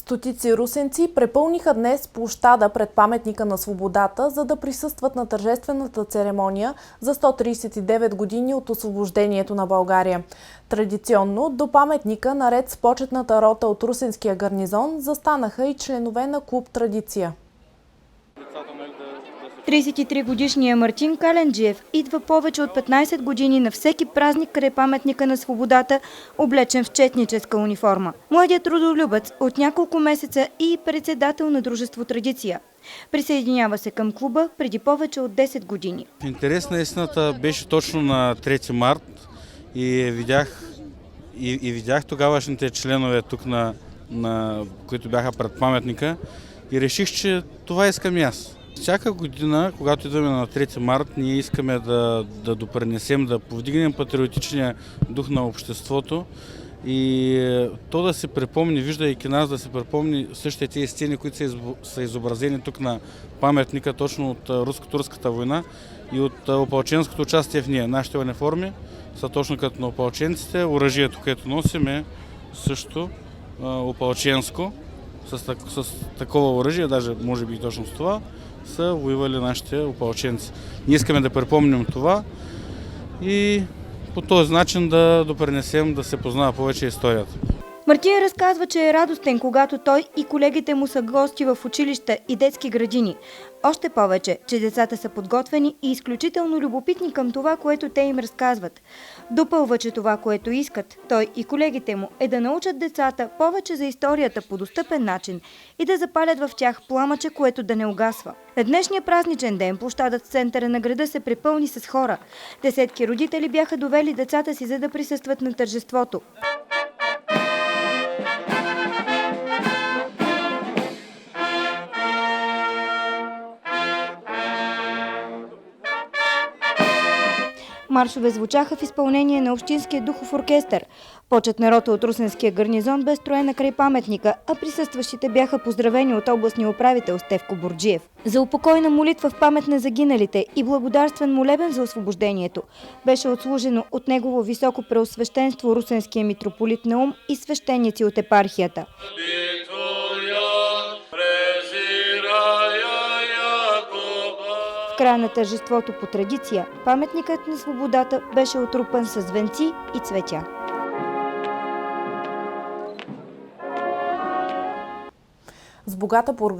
Стотици русенци препълниха днес площада пред паметника на свободата, за да присъстват на тържествената церемония за 139 години от освобождението на България. Традиционно до паметника, наред с почетната рота от русенския гарнизон, застанаха и членове на клуб «Традиция». 33-годишният Мартин Календжиев идва повече от 15 години на всеки празник край паметника на свободата, облечен в четническа униформа. Младият трудолюбец от няколко месеца и председател на дружество «Традиция». Присъединява се към клуба преди повече от 10 години. Интерес на истината беше точно на 3 март и видях тогавашните членове тук, които бяха пред паметника, и реших, че това искам и аз. Всяка година, когато идваме на 3 март, ние искаме да допринесем, да повдигнем патриотичния дух на обществото и то да се припомни, виждайки нас, да се припомни същите тези сцени, които са изобразени тук на паметника, точно от руско-турската война и от опълченското участие в нея. Нашите униформи са точно като на опълченците, оръжието, което носим, е също опълченско, с такова оръжие, даже може би и точно с това, са воювали нашите опълченци. Ние искаме да припомним това и по този начин да допринесем да се познава повече историята. Мартин разказва, че е радостен, когато той и колегите му са гости в училища и детски градини. Още повече, че децата са подготвени и изключително любопитни към това, което те им разказват. Допълва, че това, което искат, той и колегите му, е да научат децата повече за историята по достъпен начин и да запалят в тях пламъче, което да не угасва. На днешния празничен ден площадът в центъра на града се препълни с хора. Десетки родители бяха довели децата си, за да присъстват на тържеството. Маршове звучаха в изпълнение на Общинския духов оркестър. Почетна рота от русенския гарнизон бе строена край паметника, а присъстващите бяха поздравени от областния управител Стефко Борджиев. За упокойна молитва в памет на загиналите и благодарствен молебен за освобождението беше отслужено от негово високо преосвещенство русенския митрополит Наум и свещеници от епархията. В края на тържеството по традиция, паметникът на свободата беше отрупан с венци и цветя. С богата